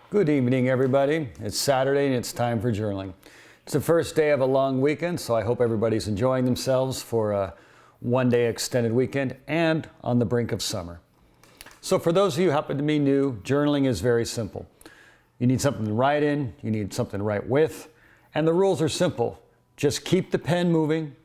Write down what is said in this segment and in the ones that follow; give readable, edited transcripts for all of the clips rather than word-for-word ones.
Good evening, everybody. It's Saturday and it's time for journaling. It's the first day of a long weekend, so I hope everybody's enjoying themselves for a one-day extended weekend and on the brink of summer. So for those of you who happen to be new, journaling is very simple. You need something to write in, you need something to write with, and the rules are simple. Just keep the pen moving.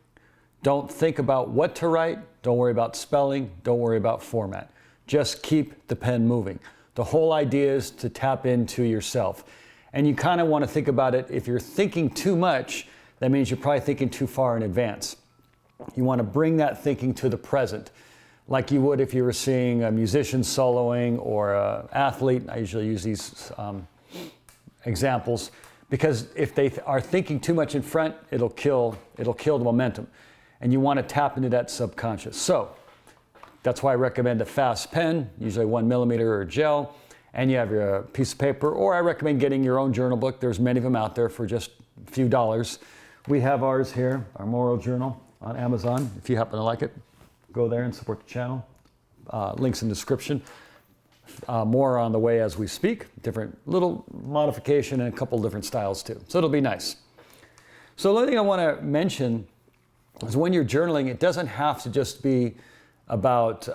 Don't think about what to write. Don't worry about spelling. Don't worry about format. Just keep the pen moving. The whole idea is to tap into yourself. And you kind of want to think about it, if you're thinking too much, that means you're probably thinking too far in advance. You want to bring that thinking to the present, like you would if you were seeing a musician soloing or an athlete. I usually use these examples because if they are thinking too much in front, it'll kill the momentum. And you want to tap into that subconscious. So that's why I recommend a fast pen, usually 1 millimeter or gel, and you have your piece of paper, or I recommend getting your own journal book. There's many of them out there for just a few dollars. We have ours here, our Moral Journal on Amazon. If you happen to like it, go there and support the channel. Links in the description. More on the way as we speak. Different little modification and a couple different styles too. So it'll be nice. So the other thing I want to mention is when you're journaling, it doesn't have to just be about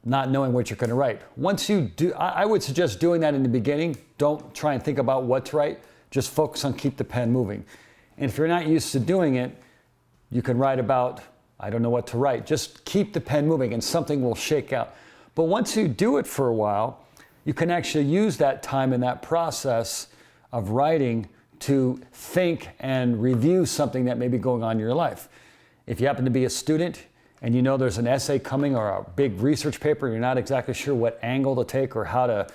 not knowing what you're going to write. Once you do, I would suggest doing that in the beginning. Don't try and think about what to write. Just focus on keep the pen moving. And if you're not used to doing it, you can write about, I don't know what to write. Just keep the pen moving and something will shake out. But once you do it for a while, you can actually use that time in that process of writing to think and review something that may be going on in your life. If you happen to be a student and you know there's an essay coming or a big research paper, you're not exactly sure what angle to take or how to,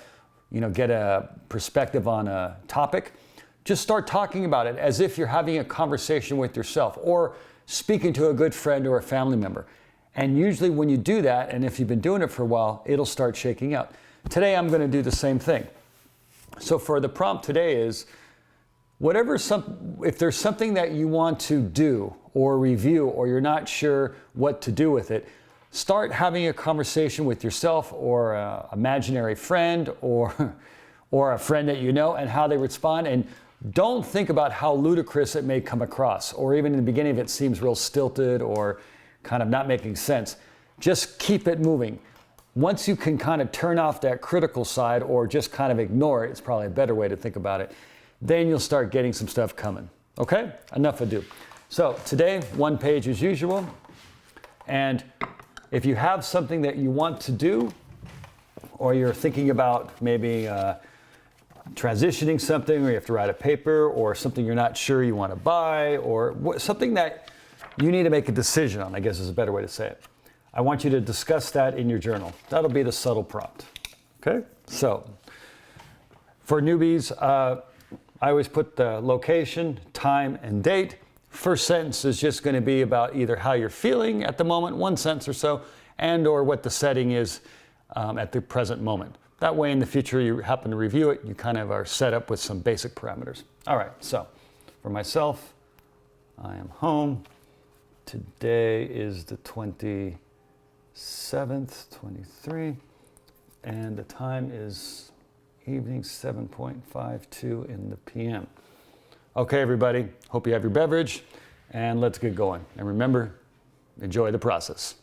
get a perspective on a topic, just start talking about it as if you're having a conversation with yourself or speaking to a good friend or a family member. And usually when you do that, and if you've been doing it for a while, it'll start shaking out. Today I'm going to do the same thing. So for the prompt today is, if there's something that you want to do or review or you're not sure what to do with it, start having a conversation with yourself or an imaginary friend or a friend that you know and how they respond. And don't think about how ludicrous it may come across, or even in the beginning if it seems real stilted or kind of not making sense. Just keep it moving. Once you can kind of turn off that critical side or just kind of ignore it, it's probably a better way to think about it, then you'll start getting some stuff coming. Okay? Enough ado. So today, one page as usual. And if you have something that you want to do, or you're thinking about maybe transitioning something, or you have to write a paper, or something you're not sure you want to buy, or something that you need to make a decision on, I guess is a better way to say it. I want you to discuss that in your journal. That'll be the subtle prompt. Okay? So, for newbies, I always put the location, time, and date. First sentence is just going to be about either how you're feeling at the moment, one sentence or so, and or what the setting is at the present moment. That way in the future you happen to review it, you kind of are set up with some basic parameters. All right, so for myself, I am home. Today is the 27th, 23, and the time is evening 7:52 in the PM. Okay, everybody, hope you have your beverage, and let's get going. And remember, enjoy the process.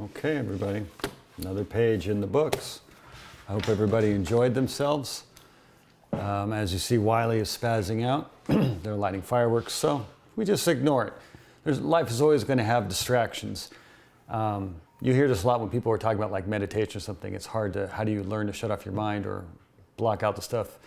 Okay, everybody, another page in the books. I hope everybody enjoyed themselves. As you see, Wiley is spazzing out. They're lighting fireworks, so we just ignore it. Life is always going to have distractions. You hear this a lot when people are talking about like meditation or something. It's hard to, how do you learn to shut off your mind or block out the stuff?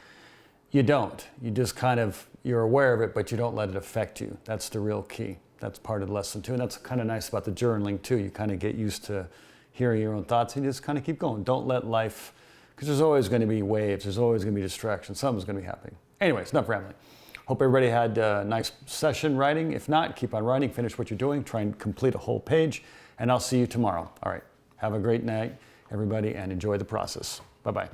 You don't. You just kind of, you're aware of it, but you don't let it affect you. That's the real key. That's part of the lesson too. And that's kind of nice about the journaling too. You kind of get used to hearing your own thoughts and you just kind of keep going. Don't let life, because there's always going to be waves. There's always going to be distractions. Something's going to be happening. Anyways, enough rambling. Hope everybody had a nice session writing. If not, keep on writing, finish what you're doing, try and complete a whole page, and I'll see you tomorrow. All right, have a great night, everybody, and enjoy the process. Bye-bye.